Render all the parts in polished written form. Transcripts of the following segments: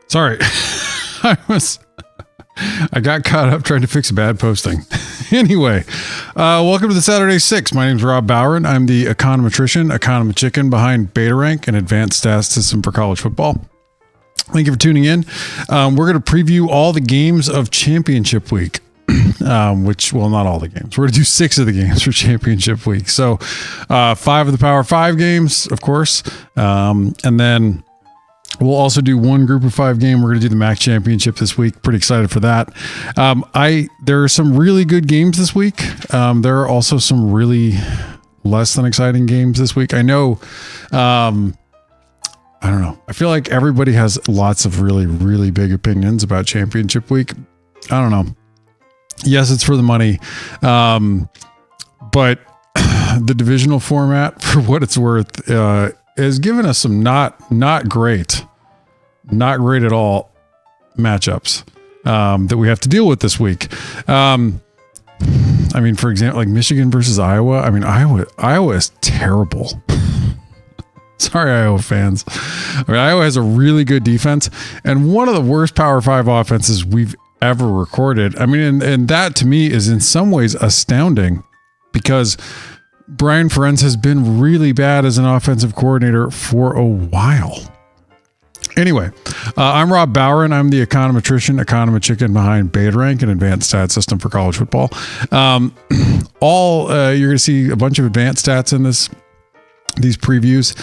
Sorry. I got caught up trying to fix bad posting. Anyway, welcome to the Saturday Six. My name is Rob Bowron. I'm the econometrician, chicken behind BetaRank, an advanced stats system for college football. Thank you for tuning in. We're going to preview all the games of championship week, which, well, not all the games. We're going to do 6 of the games for championship week. So 5 of the Power 5 games, of course. And then we'll also do one group of 5 game. We're going to do the MAC championship this week. Pretty excited for that. There are some really good games this week. There are also some really less than exciting games this week. I know, I don't know. I feel like everybody has lots of really, really big opinions about championship week. I don't know. Yes, it's for the money. But the divisional format, for what it's worth, has given us some not great at all matchups that we have to deal with this week. I mean, for example, like Michigan versus Iowa. I mean, Iowa is terrible. Sorry, Iowa fans. I mean, Iowa has a really good defense and one of the worst Power 5 offenses we've ever recorded. I mean, and that to me is in some ways astounding because Brian Ferentz has been really bad as an offensive coordinator for a while. Anyway, I'm Rob Bowron. I'm the econometrician, chicken behind BetaRank, an advanced stats system for college football. You're going to see a bunch of advanced stats in these previews.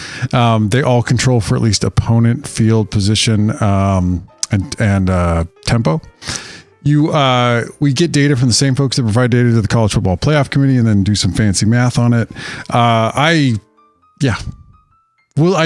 They all control for at least opponent, field position, and tempo. We get data from the same folks that provide data to the College Football Playoff Committee and then do some fancy math on it. I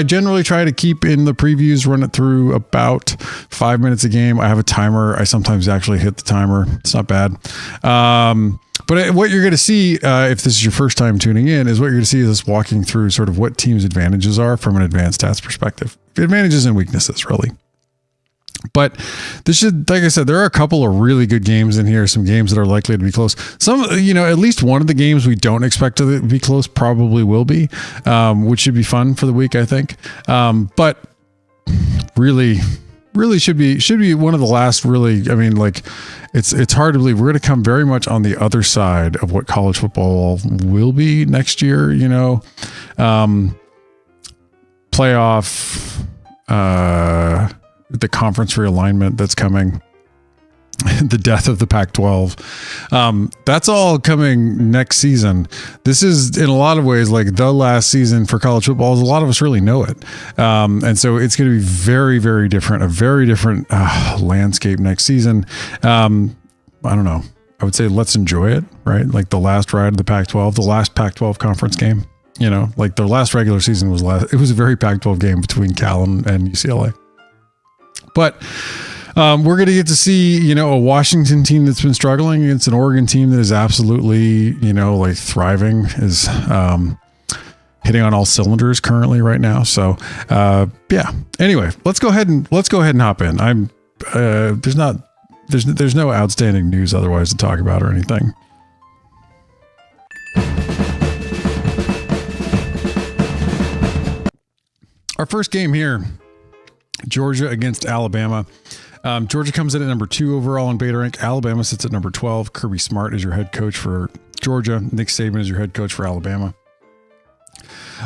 generally try to keep in the previews, run it through about 5 minutes a game. I have a timer. I sometimes actually hit the timer. It's not bad. But what you're going to see, if this is your first time tuning in, is what you're going to see is us walking through sort of what teams' advantages are from an advanced stats perspective. Advantages and weaknesses, really. But this should, like I said, there are a couple of really good games in here. Some games that are likely to be close. Some, at least one of the games we don't expect to be close probably will be, which should be fun for the week, I think. But really should be one of the last really, I mean, like it's hard to believe we're going to come very much on the other side of what college football will be next year, playoff, the conference realignment that's coming, the death of the Pac-12. That's all coming next season. This is in a lot of ways like the last season for college football, as a lot of us really know it. And so it's going to be very, very different, a very different landscape next season. I don't know. I would say let's enjoy it, right? Like the last ride of the Pac-12, the last Pac-12 conference game, like their last regular season it was a very Pac-12 game between Cal and UCLA. But we're going to get to see, a Washington team that's been struggling against an Oregon team that is absolutely, like thriving, is hitting on all cylinders currently right now. So, yeah. Anyway, let's go ahead and hop in. There's no outstanding news otherwise to talk about or anything. Our first game here, Georgia against Alabama. Georgia comes in at number 2 overall in BetaRank. Alabama sits at number 12. Kirby Smart is your head coach for Georgia. Nick Saban is your head coach for Alabama.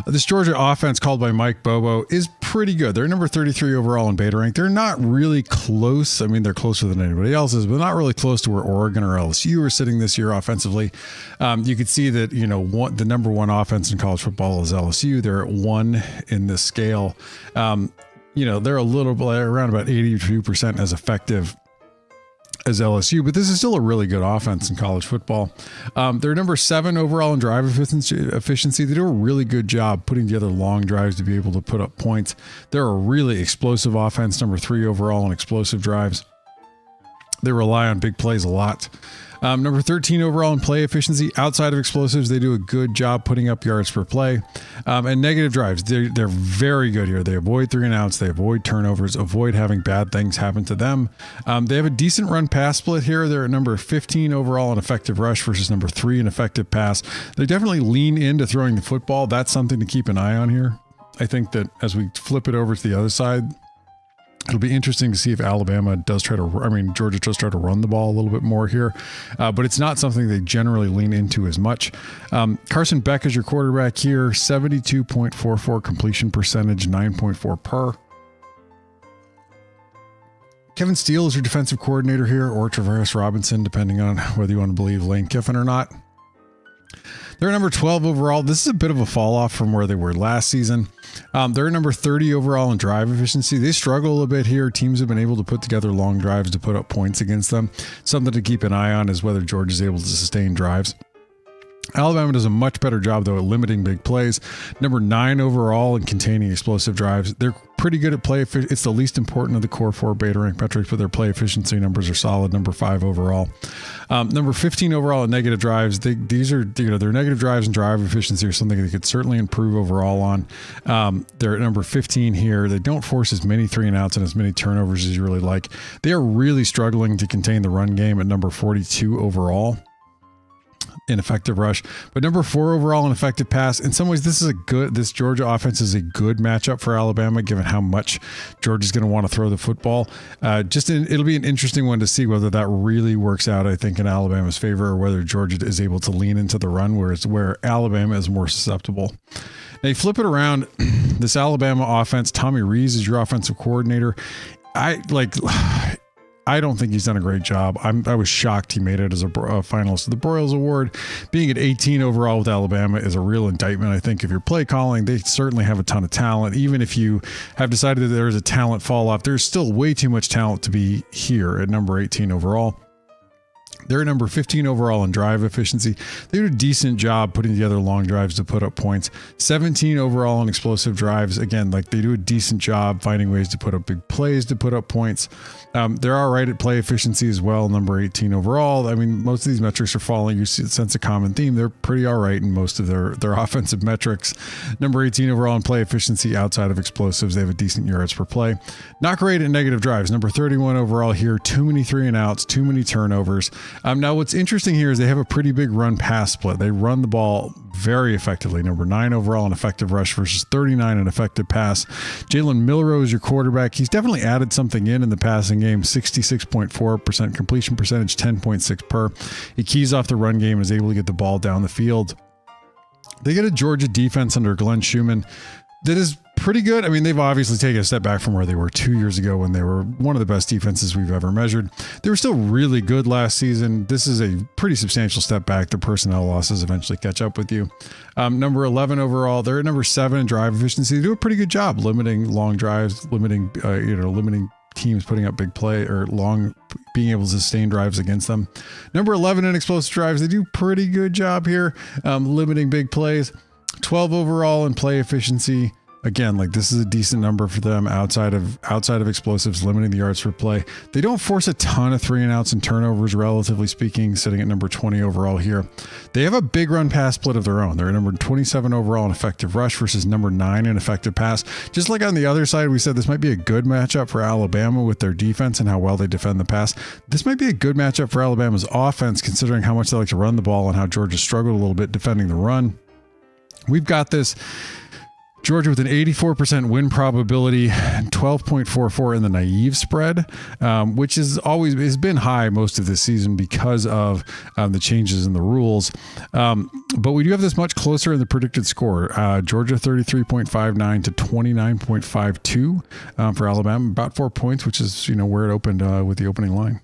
This Georgia offense, called by Mike Bobo, is pretty good. They're number 33 overall in BetaRank. They're not really close. I mean, they're closer than anybody else's, but not really close to where Oregon or LSU are sitting this year offensively. You could see that, the number 1 offense in college football is LSU. They're at 1 in this scale. They're a little bit around about 82% as effective as LSU, but this is still a really good offense in college football. They're number 7 overall in drive efficiency. They do a really good job putting together long drives to be able to put up points. They're a really explosive offense, number 3 overall in explosive drives. They rely on big plays a lot. Number 13 overall in play efficiency. Outside of explosives, they do a good job putting up yards per play. And negative drives, they're very good here. They avoid 3 and outs. They avoid turnovers, avoid having bad things happen to them. They have a decent run-pass split here. They're at number 15 overall in effective rush versus number 3 in effective pass. They definitely lean into throwing the football. That's something to keep an eye on here. I think that as we flip it over to the other side, It'll be interesting to see if Alabama does Georgia does try to run the ball a little bit more here, but it's not something they generally lean into as much. Carson Beck is your quarterback here, 72.44 completion percentage, 9.4 per. Kevin Steele is your defensive coordinator here, or Travaris Robinson, depending on whether you want to believe Lane Kiffin or not. They're number 12 overall. This is a bit of a fall off from where they were last season. They're number 30 overall in drive efficiency. They struggle a bit here. Teams have been able to put together long drives to put up points against them. Something to keep an eye on is whether Georgia's able to sustain drives. Alabama does a much better job, though, at limiting big plays. Number 9 overall in containing explosive drives. They're pretty good at play. It's the least important of the core 4 beta rank metrics, but their play efficiency numbers are solid. Number 5 overall. Number 15 overall in negative drives. These are, their negative drives and drive efficiency are something they could certainly improve overall on. They're at number 15 here. They don't force as many 3 and outs and as many turnovers as you really like. They are really struggling to contain the run game at number 42 overall in effective rush, but number 4 overall in effective pass. In some ways, this Georgia offense is a good matchup for Alabama, given how much Georgia's going to want to throw the football. It'll be an interesting one to see whether that really works out, I think, in Alabama's favor, or whether Georgia is able to lean into the run, where Alabama is more susceptible. Now you flip it around, this Alabama offense, Tommy Rees is your offensive coordinator. I don't think he's done a great job. I was shocked he made it as a finalist of the Broyles Award. Being at 18 overall with Alabama is a real indictment, I think, of your play calling. They certainly have a ton of talent. Even if you have decided that there's a talent fall off, there's still way too much talent to be here at number 18 overall. They're number 15 overall in drive efficiency. They do a decent job putting together long drives to put up points. 17 overall in explosive drives. Again, they do a decent job finding ways to put up big plays to put up points. They're all right at play efficiency as well. Number 18 overall. I mean, most of these metrics are falling. You see a sense of common theme. They're pretty all right in most of their offensive metrics. Number 18 overall in play efficiency outside of explosives. They have a decent yards per play. Not great at negative drives. Number 31 overall here. Too many 3 and outs. Too many turnovers. Now, what's interesting here is they have a pretty big run-pass split. They run the ball very effectively. Number 9 overall in effective rush versus 39 in effective pass. Jalen Milroe is your quarterback. He's definitely added something in the passing game. 66.4% completion percentage, 10.6 per. He keys off the run game and is able to get the ball down the field. They get a Georgia defense under Glenn Schumann that is pretty good. I mean, they've obviously taken a step back from where they were 2 years ago when they were one of the best defenses we've ever measured. They were still really good last season. This is a pretty substantial step back. The personnel losses eventually catch up with you. Number 11 overall, they're at number 7 in drive efficiency. They do a pretty good job limiting long drives, limiting teams putting up big play or being able to sustain drives against them. Number 11 in explosive drives. They do a pretty good job here, limiting big plays. 12 overall in play efficiency. Again, this is a decent number for them outside of explosives, limiting the yards per play. They don't force a ton of 3 and outs and turnovers, relatively speaking, sitting at number 20 overall here. They have a big run pass split of their own. They're number 27 overall in effective rush versus number 9 in effective pass. Just like on the other side, we said this might be a good matchup for Alabama with their defense and how well they defend the pass. This might be a good matchup for Alabama's offense, considering how much they like to run the ball and how Georgia struggled a little bit defending the run. We've got this Georgia with an 84% win probability, 12.44 in the naive spread, which has been high most of this season because of the changes in the rules. But we do have this much closer in the predicted score. Georgia 33.59 to 29.52 for Alabama, about 4 points, which is where it opened with the opening line.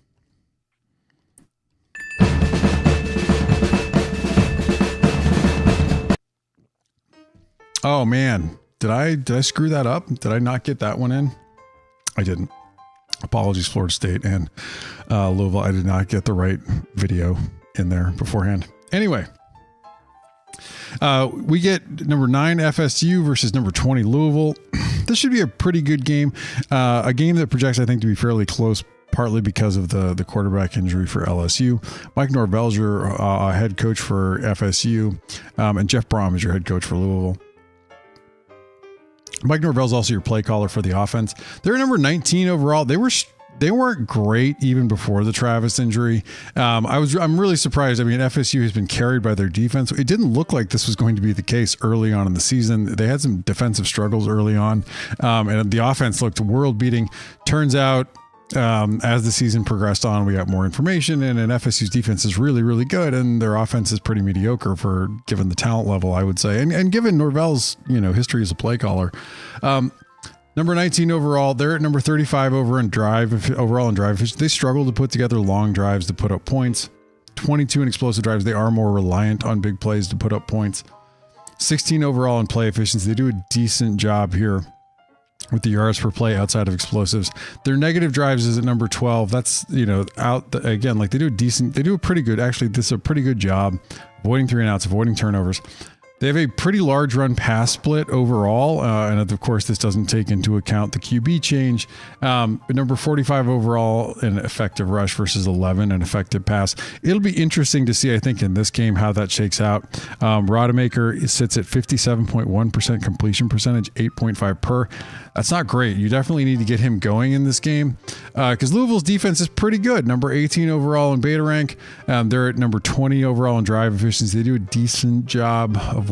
Oh man, did I screw that up? Did I not get that one in? I didn't. Apologies, Florida State and Louisville. I did not get the right video in there beforehand. Anyway, we get number 9 FSU versus number 20 Louisville. This should be a pretty good game. A game that projects, I think, to be fairly close, partly because of the quarterback injury for LSU. Mike Norvell's your head coach for FSU, and Jeff Brom is your head coach for Louisville. Mike Norvell's also your play caller for the offense. They're number 19 overall. They were They weren't great even before the Travis injury. I'm really surprised. I mean, FSU has been carried by their defense. It didn't look like this was going to be the case early on in the season. They had some defensive struggles early on, and the offense looked world beating. Turns out, as the season progressed on, we got more information, and FSU's defense is really, really good, and their offense is pretty mediocre for given the talent level, I would say, and given Norvell's history as a play caller. Number 19 overall, they're at number 35 overall in drive. They struggle to put together long drives to put up points. 22 in explosive drives. They are more reliant on big plays to put up points. 16 overall in play efficiency. They do a decent job here with the yards per play outside of explosives. Their negative drives is at number 12. That's, they do a pretty good, actually, this is a pretty good job avoiding 3 and outs, avoiding turnovers. They have a pretty large run pass split overall. And of course, this doesn't take into account the QB change. Number 45 overall in effective rush versus 11 in effective pass. It'll be interesting to see, I think, in this game, how that shakes out. Rodemaker sits at 57.1% completion percentage, 8.5 per. That's not great. You definitely need to get him going in this game because Louisville's defense is pretty good. Number 18 overall in beta rank. They're at number 20 overall in drive efficiency. They do a decent job of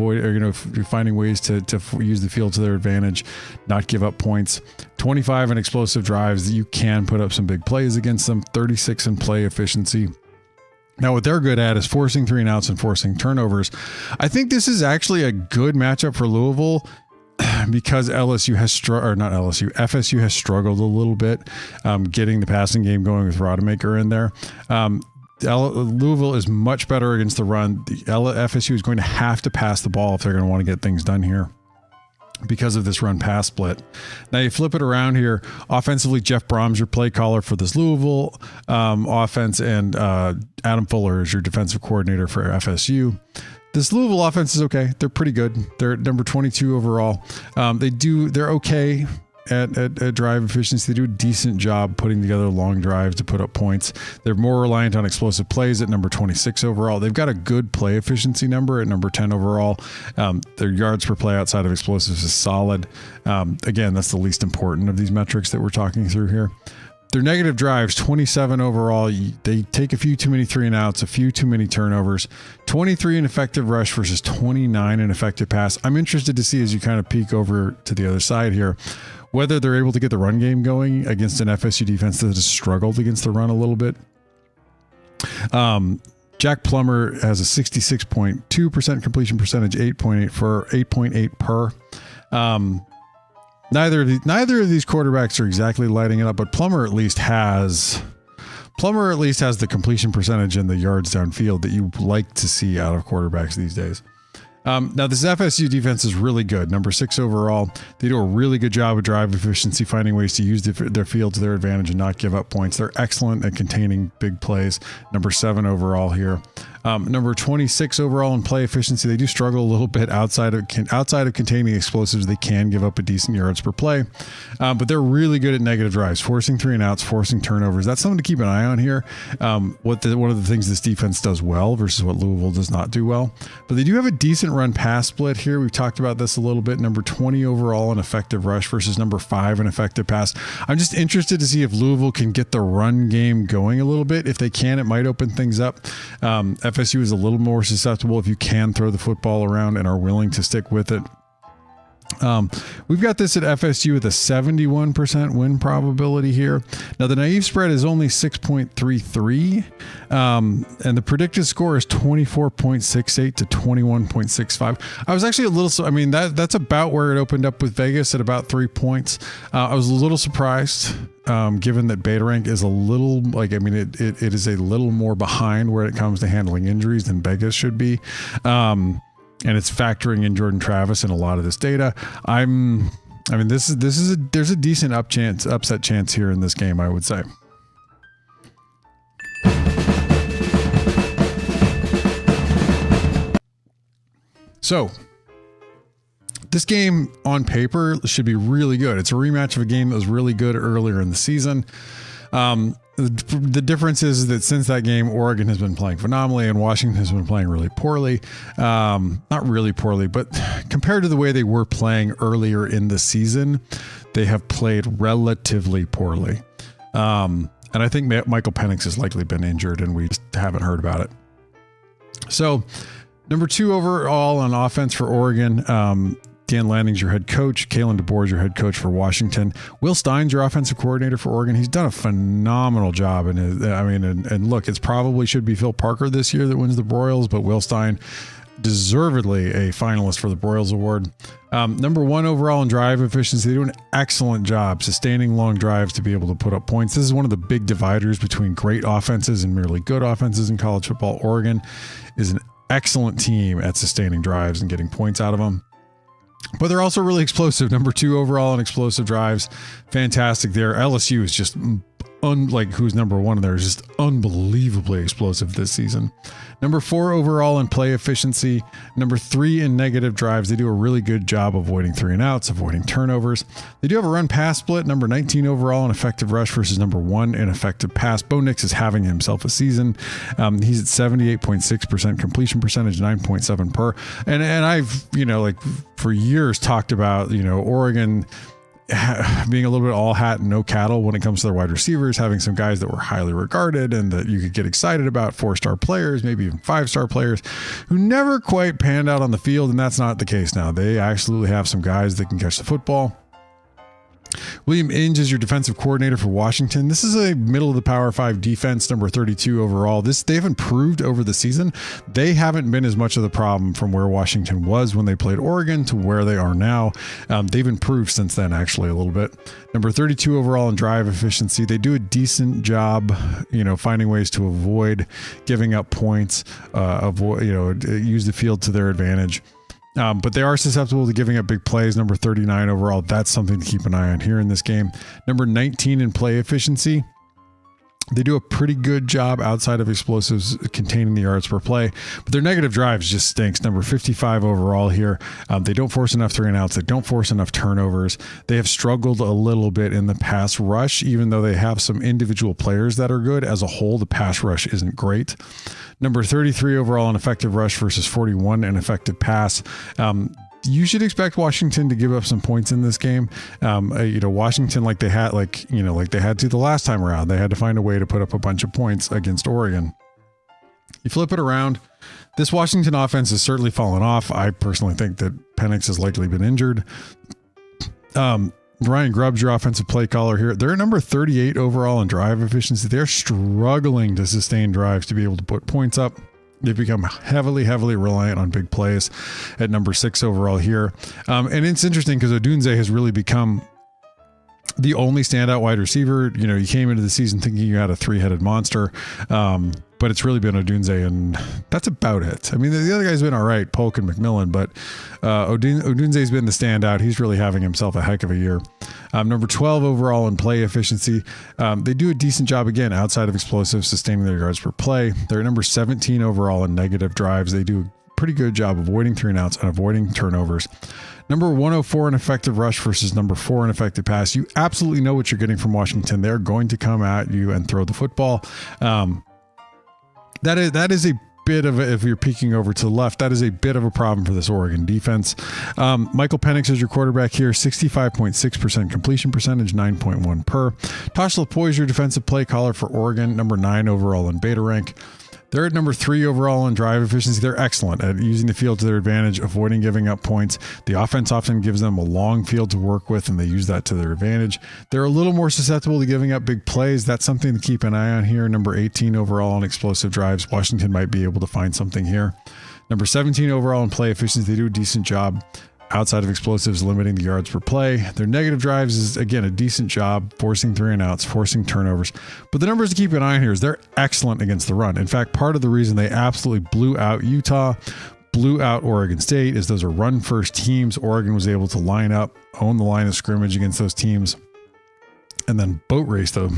finding ways to use the field to their advantage, not give up points. 25 in explosive drives. You can put up some big plays against them. 36 in play efficiency. Now, what they're good at is forcing 3 and outs and forcing turnovers. I think this is actually a good matchup for Louisville because FSU has struggled a little bit getting the passing game going with Rodemaker in there. Louisville is much better against the run. FSU is going to have to pass the ball if they're going to want to get things done here because of this run pass split. Now you flip it around here. Offensively, Jeff Brom's your play caller for this Louisville offense, and Adam Fuller is your defensive coordinator for FSU. This Louisville offense is okay. They're pretty good. They're at number 22 overall. They're okay at drive efficiency. They do a decent job putting together long drives to put up points. They're more reliant on explosive plays at number 26 overall. They've got a good play efficiency number at number 10 overall. Their yards per play outside of explosives is solid. Again, that's the least important of these metrics that we're talking through here. Their negative drives, 27 overall. They take a few too many 3 and outs, a few too many turnovers. 23 in effective rush versus 29 in effective pass. I'm interested to see, as you kind of peek over to the other side here, whether they're able to get the run game going against an FSU defense that has struggled against the run a little bit. Jack Plummer has a 66.2% completion percentage, 8.8 per. Neither of these quarterbacks are exactly lighting it up, but Plummer at least has the completion percentage and the yards downfield that you like to see out of quarterbacks these days. Now, this FSU defense is really good. Number 6 overall. They do a really good job of drive efficiency, finding ways to use their field to their advantage and not give up points. They're excellent at containing big plays. Number 7 overall here. Number 26 overall in play efficiency. They do struggle a little bit outside of containing explosives. They can give up a decent yards per play, but they're really good at negative drives, forcing 3 and outs, forcing turnovers. That's something to keep an eye on here. One of the things this defense does well versus what Louisville does not do well, but they do have a decent run pass split here. We've talked about this a little bit. Number 20 overall in effective rush versus number 5 in effective pass. I'm just interested to see if Louisville can get the run game going a little bit. If they can, it might open things up. FSU is a little more susceptible if you can throw the football around and are willing to stick with it. We've got this at FSU with a 71% win probability here. Now the naive spread is only 6.33, and the predicted score is 24.68 to 21.65. I was actually that's about where it opened up with Vegas at about 3 points. I was a little surprised. Given that beta rank is a little it is a little more behind where it comes to handling injuries than Vegas should be. And it's factoring in Jordan Travis in a lot of this data. There's a decent upset chance here in this game, I would say. So this game on paper should be really good. It's a rematch of a game that was really good earlier in the season. The difference is that since that game, Oregon has been playing phenomenally and Washington has been playing really poorly. Not really poorly, but compared to the way they were playing earlier in the season, they have played relatively poorly. And I think Michael Penix has likely been injured and we just haven't heard about it. So number 2 overall on offense for Oregon, Dan Lanning's your head coach. Kalen DeBoer is your head coach for Washington. Will Stein's your offensive coordinator for Oregon. He's done a phenomenal job. And look, it's probably should be Phil Parker this year that wins the Broyles, but Will Stein deservedly a finalist for the Broyles Award. Number 1 overall in drive efficiency. They do an excellent job sustaining long drives to be able to put up points. This is one of the big dividers between great offenses and merely good offenses in college football. Oregon is an excellent team at sustaining drives and getting points out of them. But they're also really explosive. Number 2 overall in explosive drives. Fantastic there. LSU is just who's number 1 in there is just unbelievably explosive this season. Number 4 overall in play efficiency. Number 3 in negative drives. They do a really good job avoiding 3 and outs, avoiding turnovers. They do have a run pass split. Number 19 overall in effective rush versus number 1 in effective pass. Bo Nix is having himself a season. He's at 78.6% completion percentage, 9.7 per. And I've, for years talked about, Oregon being a little bit all hat and no cattle when it comes to their wide receivers, having some guys that were highly regarded and that you could get excited about, 4-star players, maybe even 5-star players who never quite panned out on the field. And that's not the case now. They absolutely have some guys that can catch the football. William Inge is your defensive coordinator for Washington. This is a middle of the Power 5 defense, number 32 overall. They've improved over the season. They haven't been as much of the problem from where Washington was when they played Oregon to where they are now. They've improved since then, actually, a little bit. Number 32 overall in drive efficiency. They do a decent job, finding ways to avoid giving up points, use the field to their advantage. But they are susceptible to giving up big plays. Number 39 overall. That's something to keep an eye on here in this game. Number 19 in play efficiency. They do a pretty good job outside of explosives containing the yards per play, but their negative drives just stinks. Number 55 overall here. They don't force enough 3 and outs. They don't force enough turnovers. They have struggled a little bit in the pass rush, even though they have some individual players that are good. As a whole, the pass rush isn't great. Number 33 overall in effective rush versus 41 in effective pass. You should expect Washington to give up some points in this game. Washington, like they had to the last time around, they had to find a way to put up a bunch of points against Oregon. You flip it around. This Washington offense has certainly fallen off. I personally think that Penix has likely been injured. Ryan Grubb's your offensive play caller here. They're number 38 overall in drive efficiency. They're struggling to sustain drives to be able to put points up. They've become heavily reliant on big plays at number 6 overall here. And it's interesting because Odunze has really become the only standout wide receiver. You came into the season thinking you had a 3-headed monster, but it's really been Odunze, and that's about it. I mean, the other guy's been all right, Polk and McMillan, but Odunze's been the standout. He's really having himself a heck of a year. Number 12 overall in play efficiency. They do a decent job, again, outside of explosives, sustaining their yards per play. They're number 17 overall in negative drives. They do a pretty good job avoiding 3 and outs and avoiding turnovers. Number 104 in effective rush versus number 4 in effective pass. You absolutely know what you're getting from Washington. They're going to come at you and throw the football. That is a bit of if you're peeking over to the left, that is a bit of a problem for this Oregon defense. Michael Penix is your quarterback here, 65.6% completion percentage, 9.1 per. Tosh LaPoy is your defensive play caller for Oregon, number 9 overall in beta rank. They're at number 3 overall in drive efficiency. They're excellent at using the field to their advantage, avoiding giving up points. The offense often gives them a long field to work with, and they use that to their advantage. They're a little more susceptible to giving up big plays. That's something to keep an eye on here. Number 18 overall in explosive drives. Washington might be able to find something here. Number 17 overall in play efficiency. They do a decent job outside of explosives, limiting the yards per play. Their negative drives is, again, a decent job, forcing 3 and outs, forcing turnovers. But the numbers to keep an eye on here is they're excellent against the run. In fact, part of the reason they absolutely blew out Utah, blew out Oregon State, is those are run-first teams. Oregon was able to line up, own the line of scrimmage against those teams, and then boat race them.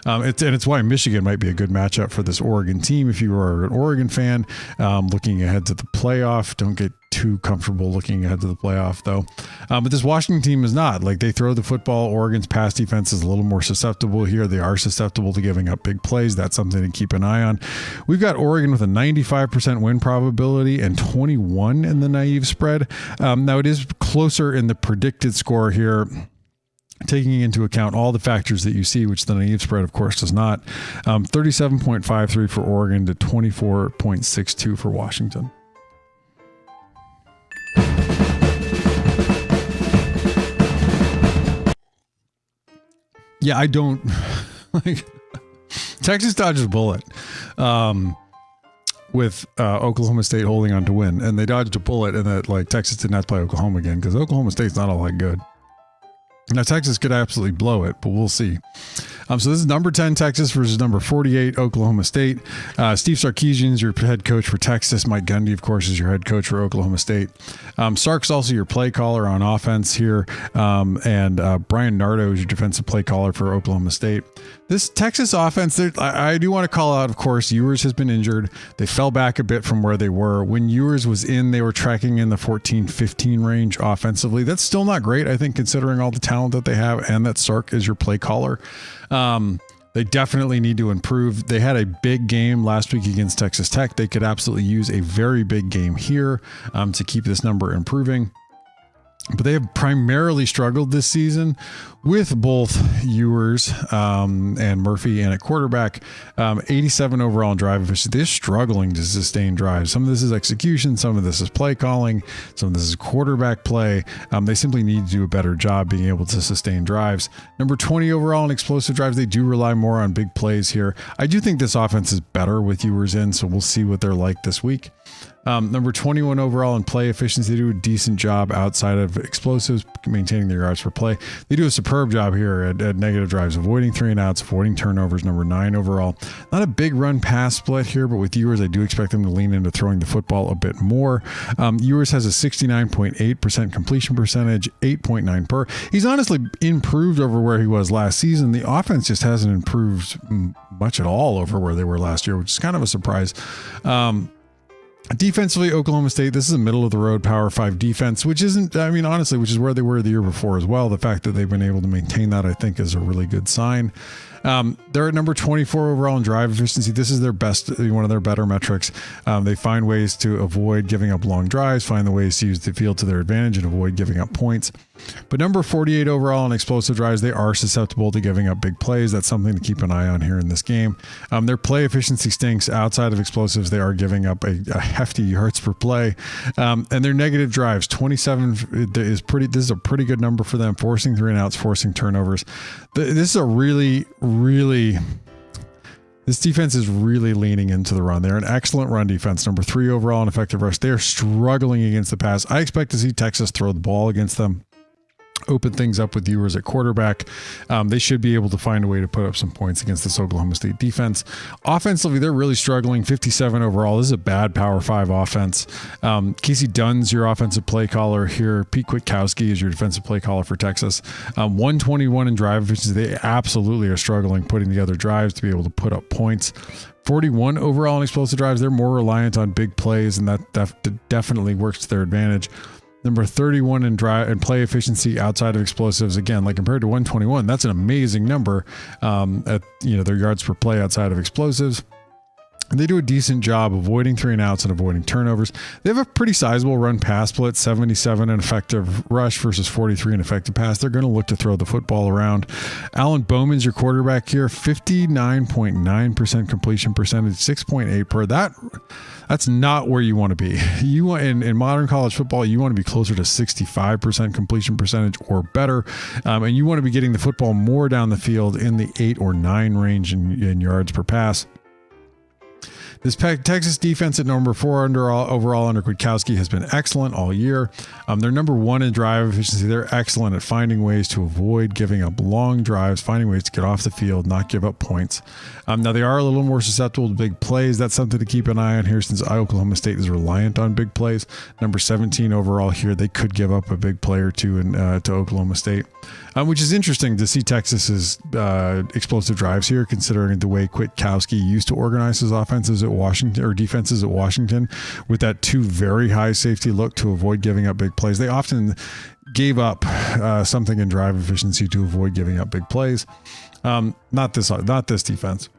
It's why Michigan might be a good matchup for this Oregon team. If you are an Oregon fan, looking ahead to the playoff, don't get too comfortable looking ahead to the playoff though. But this Washington team is not. Like, they throw the football. Oregon's pass defense is a little more susceptible here. They are susceptible to giving up big plays. That's something to keep an eye on. We've got Oregon with a 95% win probability and 21 in the naive spread. Now it is closer in the predicted score here. taking into account all the factors that you see, which the naive spread, of course, does not. 37.53 for Oregon to 24.62 for Washington. Yeah, I don't like Texas dodged a bullet with Oklahoma State holding on to win, and they dodged a bullet, and that like Texas did not play Oklahoma again because Oklahoma State's not all that good. Now, Texas could absolutely blow it, but we'll see. So this is number 10 Texas versus number 48 Oklahoma State. Steve Sarkisian is your head coach for Texas. Mike Gundy, of course, is your head coach for Oklahoma State. Sark's also your play caller on offense here, and Brian Nardo is your defensive play caller for Oklahoma State. This Texas offense, I do want to call out, of course, Ewers has been injured. They fell back a bit from where they were. When Ewers was in, they were tracking in the 14-15 range offensively. That's still not great, I think, considering all the talent that they have, and that Sark is your play caller. They definitely need to improve. They had a big game last week against Texas Tech. They could absolutely use a very big game here to keep this number improving. But they have primarily struggled this season with both Ewers and Murphy, and at quarterback, 87 overall in drive efficiency. They're struggling to sustain drives. Some of this is execution. Some of this is play calling. Some of this is quarterback play. They simply need to do a better job being able to sustain drives. Number 20 overall in explosive drives. They do rely more on big plays here. I do think this offense is better with Ewers in, so we'll see what they're like this week. Number 21 overall in play efficiency. They do a decent job outside of explosives, maintaining their yards per play. They do a superb job here at negative drives, avoiding 3 and outs, avoiding turnovers. Number 9 overall. Not a big run pass split here, but with Ewers, I do expect them to lean into throwing the football a bit more. Ewers has a 69.8% completion percentage, 8.9 per. He's honestly improved over where he was last season. The offense just hasn't improved much at all over where they were last year, which is kind of a surprise. Defensively, Oklahoma State, this is a middle of the road Power 5 defense, which isn't, I mean, honestly, which is where they were the year before as well. The fact that they've been able to maintain that, I think, is a really good sign. They're at number 24 overall in drive efficiency. This is their best, one of their better metrics. They find ways to avoid giving up long drives, find the ways to use the field to their advantage and avoid giving up points. But number 48 overall in explosive drives, they are susceptible to giving up big plays. That's something to keep an eye on here in this game. Their play efficiency stinks. Outside of explosives, they are giving up a hefty yards per play. And their negative drives, 27 is pretty. This is a pretty good number for them, forcing 3 and outs, forcing turnovers. This is a really this defense is really leaning into the run. They're an excellent run defense, number 3 overall in effective rush. They are struggling against the pass. I expect to see Texas throw the ball against them, open things up with Ewers at quarterback. They should be able to find a way to put up some points against this Oklahoma State defense. Offensively, they're really struggling. 57 overall. This is a bad Power 5 offense. Casey Dunn's your offensive play caller here. Pete Kwiatkowski is your defensive play caller for Texas. 121 in drive efficiency. They absolutely are struggling putting together drives to be able to put up points. 41 overall in explosive drives. They're more reliant on big plays, and that definitely works to their advantage. Number 31 in drive and play efficiency outside of explosives. Again, like compared to 121, that's an amazing number at their yards per play outside of explosives. And they do a decent job avoiding 3 and outs and avoiding turnovers. They have a pretty sizable run pass split, 77 in effective rush versus 43 in effective pass. They're going to look to throw the football around. Alan Bowman's your quarterback here, 59.9% completion percentage, 6.8 per. That's not where you want to be. You want in modern college football, you want to be closer to 65% completion percentage or better. And you want to be getting the football more down the field in the 8 or 9 range in yards per pass. This Texas defense at number 4 overall under Kwiatkowski has been excellent all year. They're number 1 in drive efficiency. They're excellent at finding ways to avoid giving up long drives, finding ways to get off the field, not give up points. Now they are a little more susceptible to big plays. That's something to keep an eye on here since Oklahoma State is reliant on big plays. Number 17 overall here. They could give up a big play or two to Oklahoma State, which is interesting to see Texas's explosive drives here, considering the way Kwiatkowski used to organize his offenses at Washington or defenses at Washington with that 2 very high safety look to avoid giving up big plays. They often gave up something in drive efficiency to avoid giving up big plays. Not this defense.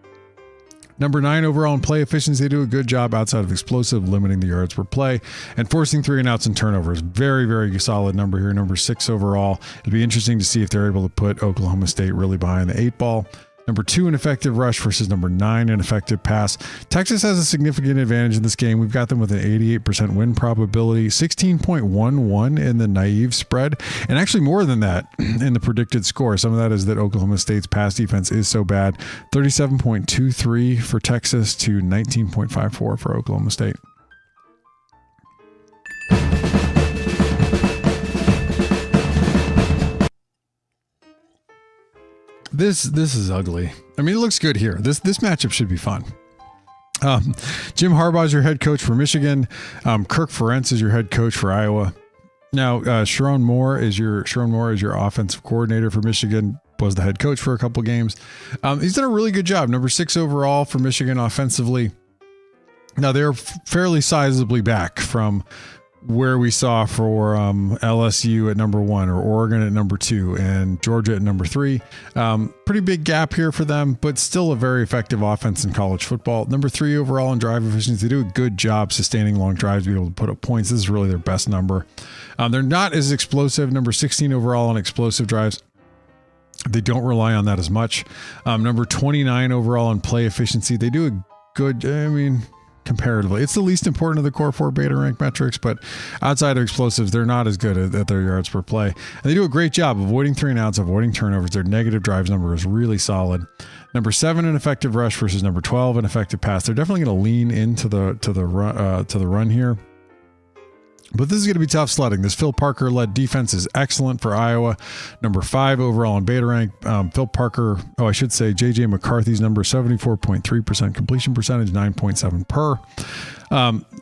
Number 9 overall in play efficiency. They do a good job outside of explosive, limiting the yards per play and forcing 3 and outs and turnovers. Very, very solid number here. Number 6 overall. It'd be interesting to see if they're able to put Oklahoma State really behind the 8 ball. Number 2 in effective rush versus number 9 in effective pass. Texas has a significant advantage in this game. We've got them with an 88% win probability, 16.11 in the naive spread, and actually more than that in the predicted score. Some of that is that Oklahoma State's pass defense is so bad. 37.23 for Texas to 19.54 for Oklahoma State. This is ugly. I mean, it looks good here. This matchup should be fun. Jim Harbaugh is your head coach for Michigan. Kirk Ferentz is your head coach for Iowa. Now, Sharon Moore is your offensive coordinator for Michigan. Was the head coach for a couple games. He's done a really good job. Number 6 overall for Michigan offensively. Now they're fairly sizably back from where we saw for LSU at number 1 or Oregon at number 2 and Georgia at number 3. Pretty big gap here for them, but still a very effective offense in college football. Number 3 overall in drive efficiency. They do a good job sustaining long drives, be able to put up points. This is really their best number. They're not as explosive. Number 16 overall on explosive drives. They don't rely on that as much. Number 29 overall in play efficiency. They do a good, comparatively, it's the least important of the core 4 beta rank metrics, but outside of explosives, they're not as good at their yards per play. And they do a great job avoiding 3 and outs, avoiding turnovers. Their negative drives number is really solid. Number 7 in effective rush versus number 12 in effective pass. They're definitely going to lean into the run here. But this is going to be tough sledding. This Phil Parker-led defense is excellent for Iowa. Number 5 overall in beta rank. J.J. McCarthy's number, 74.3% completion percentage, 9.7 per.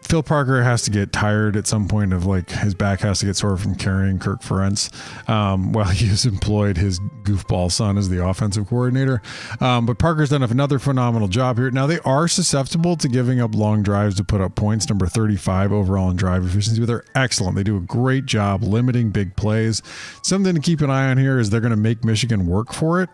Phil Parker has to get tired at some point of his back has to get sore from carrying Kirk Ferentz while he has employed his goofball son as the offensive coordinator. But Parker's done another phenomenal job here. Now they are susceptible to giving up long drives to put up points. Number 35 overall in drive efficiency, but they're excellent. They do a great job limiting big plays. Something to keep an eye on here is they're going to make Michigan work for it,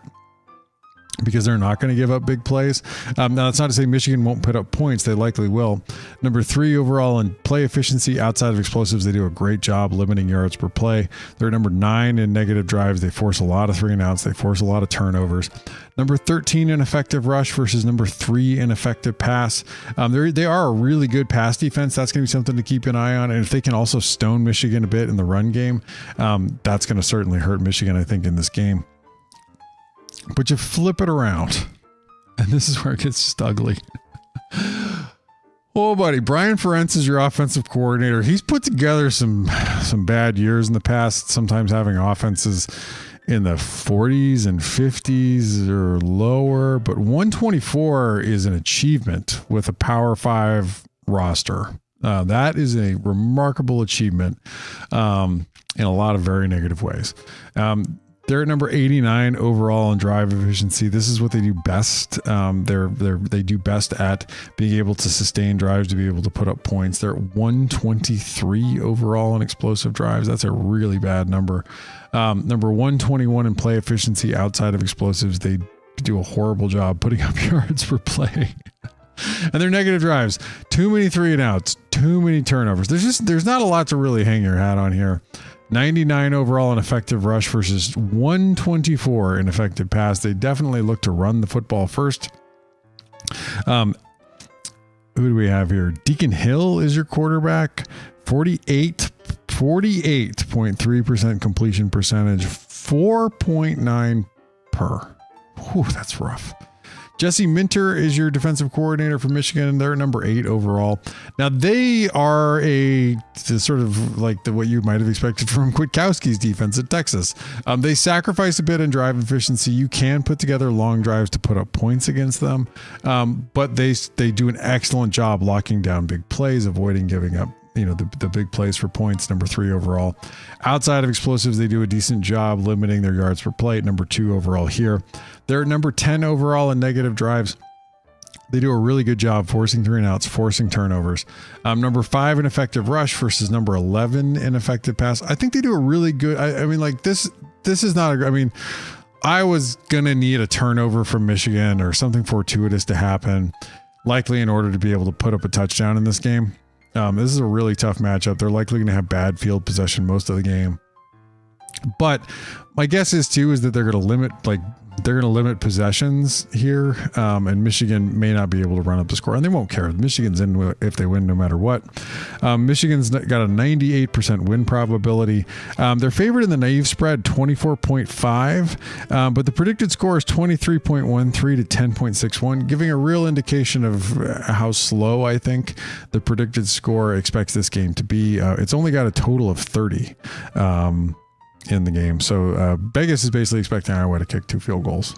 because they're not going to give up big plays. Now, that's not to say Michigan won't put up points. They likely will. Number 3 overall in play efficiency outside of explosives. They do a great job limiting yards per play. They're number 9 in negative drives. They force a lot of 3 and outs. They force a lot of turnovers. Number 13 in effective rush versus number 3 in effective pass. They are a really good pass defense. That's going to be something to keep an eye on. And if they can also stone Michigan a bit in the run game, that's going to certainly hurt Michigan, I think, in this game. But you flip it around, and this is where it gets just ugly. Oh, buddy, Brian Ferentz is your offensive coordinator. He's put together some bad years in the past, sometimes having offenses in the 40s and 50s or lower, but 124 is an achievement with a Power 5 roster. That is a remarkable achievement in a lot of very negative ways. They're at number 89 overall in drive efficiency. This is what they do best. They do best at being able to sustain drives, to be able to put up points. They're at 123 overall in explosive drives. That's a really bad number. Number 121 in play efficiency outside of explosives. They do a horrible job putting up yards per play. And their negative drives, too many 3 and outs, too many turnovers. There's not a lot to really hang your hat on here. 99 overall in effective rush versus 124 in effective pass. They definitely look to run the football first. Who do we have here? Deacon Hill is your quarterback. 48.3% completion percentage, 4.9 per. Whew, that's rough. Jesse Minter is your defensive coordinator for Michigan. They're number 8 overall. Now they are sort of like what you might have expected from Kwiatkowski's defense at Texas. They sacrifice a bit in drive efficiency. You can put together long drives to put up points against them, but they do an excellent job locking down big plays, avoiding giving up the big plays for points. Number 3 overall. Outside of explosives, they do a decent job limiting their yards per play. Number 2 overall here. They're number 10 overall in negative drives. They do a really good job forcing 3 and outs, forcing turnovers. Number 5 in effective rush versus number 11 in effective pass. I think they do a really good. This is not. I was going to need a turnover from Michigan or something fortuitous to happen, likely in order to be able to put up a touchdown in this game. This is a really tough matchup. They're likely going to have bad field possession most of the game. But my guess is that they're going to limit possessions here, and Michigan may not be able to run up the score, and they won't care. Michigan's in if they win no matter what. Michigan's got a 98% win probability. They're favored in the naive spread, 24.5, but the predicted score is 23.13 to 10.61, giving a real indication of how slow I think the predicted score expects this game to be. It's only got a total of 30. In the game. So Vegas is basically expecting Iowa to kick 2 field goals.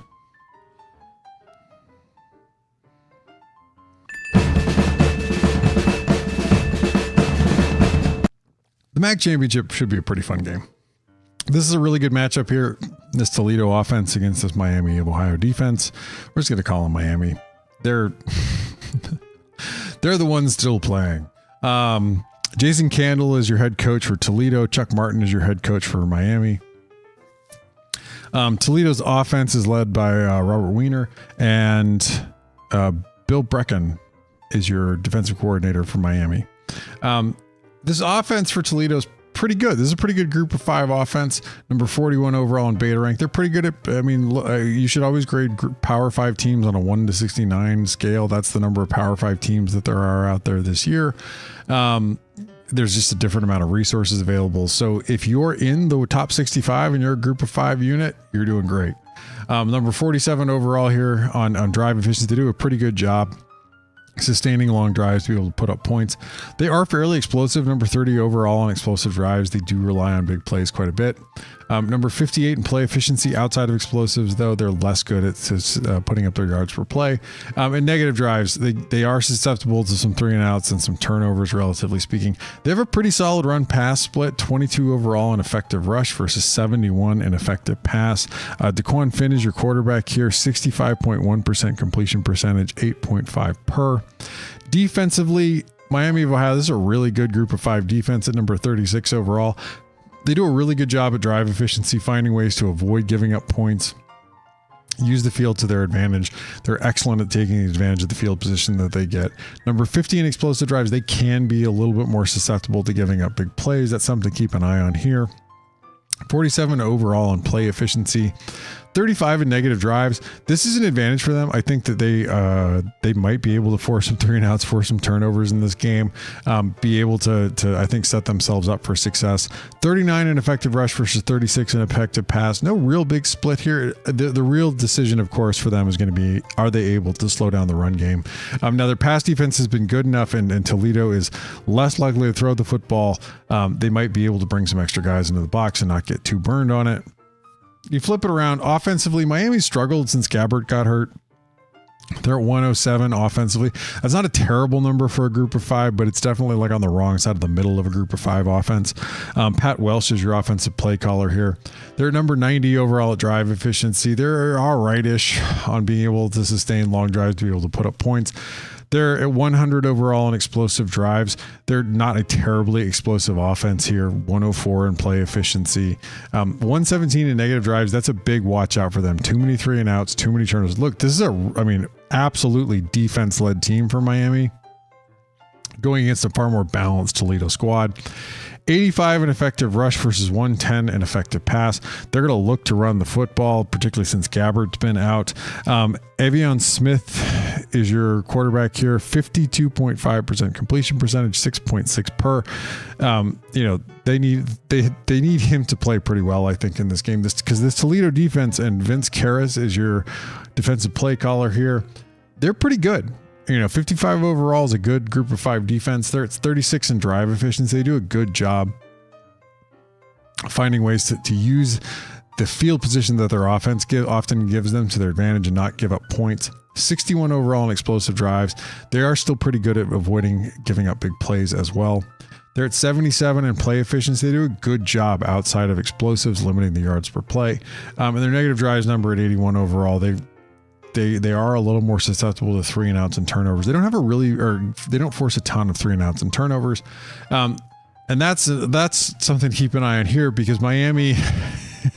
The MAC championship should be a pretty fun game. This is a really good matchup here. This Toledo offense against this Miami of Ohio defense. We're just going to call them Miami. They're the ones still playing. Jason Candle is your head coach for Toledo. Chuck Martin is your head coach for Miami. Toledo's offense is led by Robert Weiner, and Bill Brecken is your defensive coordinator for Miami. This offense for Toledo is pretty good. This is a pretty good group of 5 offense, number 41 overall in beta rank. They're pretty good at, you should always grade Power 5 teams on a 1 to 69 scale. That's the number of Power 5 teams that there are out there this year. There's just a different amount of resources available. So if you're in the top 65 and you're a group of 5 unit, you're doing great. Number 47 overall here on drive efficiency. They do a pretty good job sustaining long drives to be able to put up points. They are fairly explosive. Number 30 overall on explosive drives. They do rely on big plays quite a bit. Number 58 in play efficiency outside of explosives, though they're less good at putting up their yards per play. And negative drives, they are susceptible to some 3 and outs and some turnovers, relatively speaking. They have a pretty solid run pass split, 22 overall in effective rush versus 71 in effective pass. Daquan Finn is your quarterback here, 65.1% completion percentage, 8.5 per. Defensively, Miami of Ohio, this is a really good group of 5 defense at number 36 overall. They do a really good job at drive efficiency, finding ways to avoid giving up points, use the field to their advantage. They're excellent at taking advantage of the field position that they get. Number 50 in explosive drives, they can be a little bit more susceptible to giving up big plays. That's something to keep an eye on here. 47 overall in play efficiency, 35 in negative drives. This is an advantage for them. I think that they might be able to force some 3 and outs, force some turnovers in this game, be able to I think set themselves up for success. 39 in effective rush versus 36 in effective pass. No real big split here. The real decision, of course, for them is going to be, are they able to slow down the run game? Now their pass defense has been good enough, and Toledo is less likely to throw the football. They might be able to bring some extra guys into the box and not get too burned on it. You flip it around offensively, Miami struggled since Gabbert got hurt. They're at 107 offensively. That's not a terrible number for a group of 5, but it's definitely like on the wrong side of the middle of a group of 5 offense. Pat Welsh is your offensive play caller here. They're number 90 overall at drive efficiency. They're all right-ish on being able to sustain long drives to be able to put up points. They're at 100 overall in explosive drives. They're not a terribly explosive offense here. 104 in play efficiency. 117 in negative drives. That's a big watch out for them. Too many 3 and outs, too many turnovers. Look, this is absolutely defense-led team for Miami, going against a far more balanced Toledo squad. 85 in effective rush versus 110 in effective pass. They're going to look to run the football, particularly since Gabbert's been out. Avion Smith is your quarterback here, 52.5% completion percentage, 6.6 per. They need him to play pretty well, I think, in this game. Because this Toledo defense, and Vince Karras is your defensive play caller here, they're pretty good. 55 overall is a good group of 5 defense. There, it's 36 in drive efficiency. They do a good job finding ways to use the field position that their offense often gives them to their advantage and not give up points. 61 overall in explosive drives. They are still pretty good at avoiding giving up big plays as well. They're at 77 in play efficiency. They do a good job outside of explosives, limiting the yards per play. And their negative drives number at 81 overall. They are a little more susceptible to 3 and outs and turnovers. They don't have they don't force a ton of 3 and outs and turnovers. And that's something to keep an eye on here, because Miami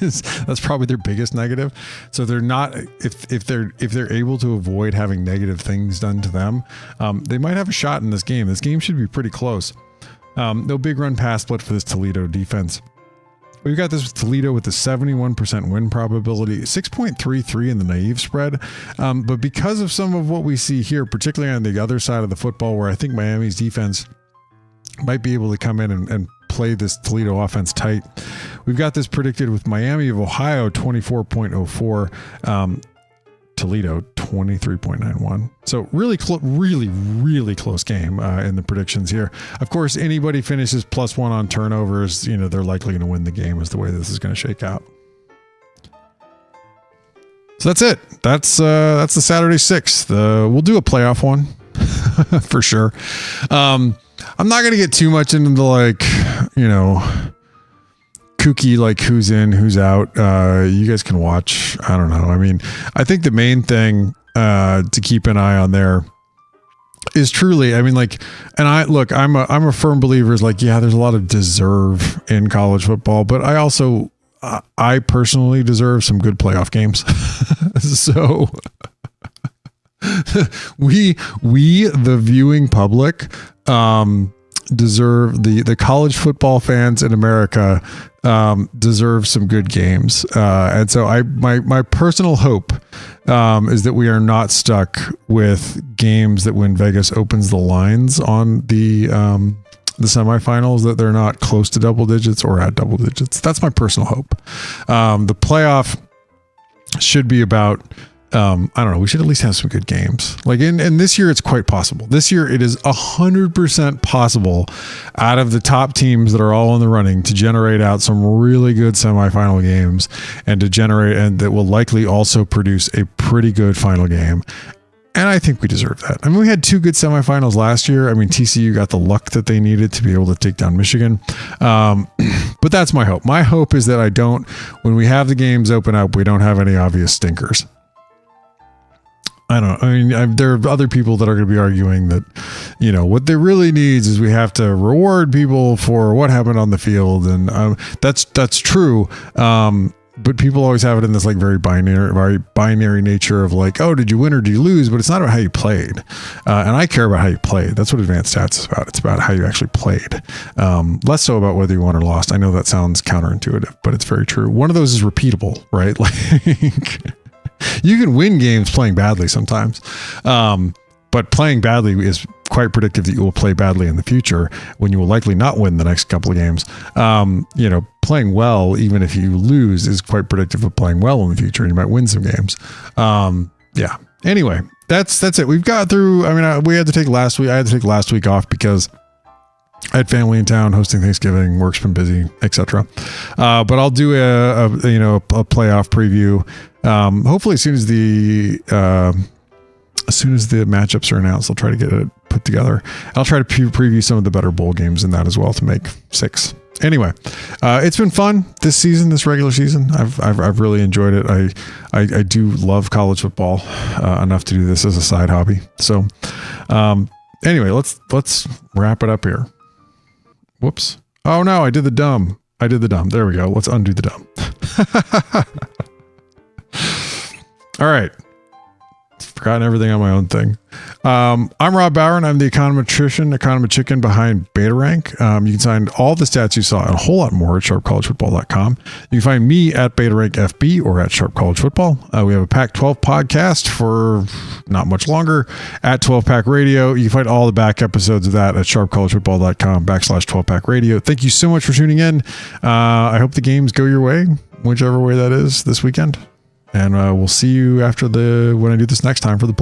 That's probably their biggest negative. So they're not, if they're able to avoid having negative things done to them, they might have a shot in this game. This game should be pretty close. No big run pass split for this Toledo defense. We've got this with Toledo with the 71% win probability, 6.33 in the naive spread. But because of some of what we see here, particularly on the other side of the football, where I think Miami's defense might be able to come in and play this Toledo offense tight, we've got this predicted with Miami of Ohio 24.04, Toledo 23.91. So really close game in the predictions here. Of course, anybody finishes +1 on turnovers, they're likely going to win the game, is the way this is going to shake out. So that's it. That's the Saturday 6th. We'll do a playoff one for sure. I'm not going to get too much into the kooky, who's in, who's out. You guys can watch. I don't know. I mean, I think the main thing to keep an eye on there is truly, I'm a firm believer is there's a lot of deserve in college football, but I personally deserve some good playoff games. So we, the viewing public, deserve the college football fans in America deserve some good games, and so my personal hope is that we are not stuck with games that when Vegas opens the lines on the semifinals, that they're not close to double digits or at double digits. That's my personal hope. The playoff should be about, I don't know, we should at least have some good games. And this year it's quite possible. This year it is 100% possible out of the top teams that are all in the running to generate out some really good semifinal games and that will likely also produce a pretty good final game. And I think we deserve that. I mean, we had 2 good semifinals last year. I mean, TCU got the luck that they needed to be able to take down Michigan. But that's my hope. My hope is that when we have the games open up, we don't have any obvious stinkers. I don't know. I mean, there are other people that are going to be arguing that, what they really needs is we have to reward people for what happened on the field. And that's true. But people always have it in this very binary nature of oh, did you win or did you lose? But it's not about how you played. And I care about how you played. That's what advanced stats is about. It's about how you actually played. Less so about whether you won or lost. I know that sounds counterintuitive, but it's very true. One of those is repeatable, right? You can win games playing badly sometimes. But playing badly is quite predictive that you will play badly in the future when you will likely not win the next couple of games. Playing well, even if you lose, is quite predictive of playing well in the future, and you might win some games. Yeah. Anyway, that's it. We've got through. We had to take last week. I had to take last week off because I had family in town hosting Thanksgiving. Work's been busy, etc. But I'll do a playoff preview. Hopefully, as soon as the matchups are announced, I'll try to get it put together. I'll try to preview some of the better bowl games in that as well to make 6. Anyway, it's been fun this season, this regular season. I've really enjoyed it. I do love college football enough to do this as a side hobby. So, anyway, let's wrap it up here. Whoops. Oh no, I did the dumb. There we go. Let's undo the dumb. All right. Forgotten everything on my own thing. I'm Rob Bowron. I'm the econometrician behind Beta Rank. You can find all the stats you saw and a whole lot more at sharpcollegefootball.com. You can find me at Beta Rank FB or at Sharp College Football. We have a Pac-12 podcast for not much longer at 12 Pack Radio. You can find all the back episodes of that at sharpcollegefootball.com/12 Pack Radio. Thank you so much for tuning in. I hope the games go your way, whichever way that is this weekend. And we'll see you when I do this next time for the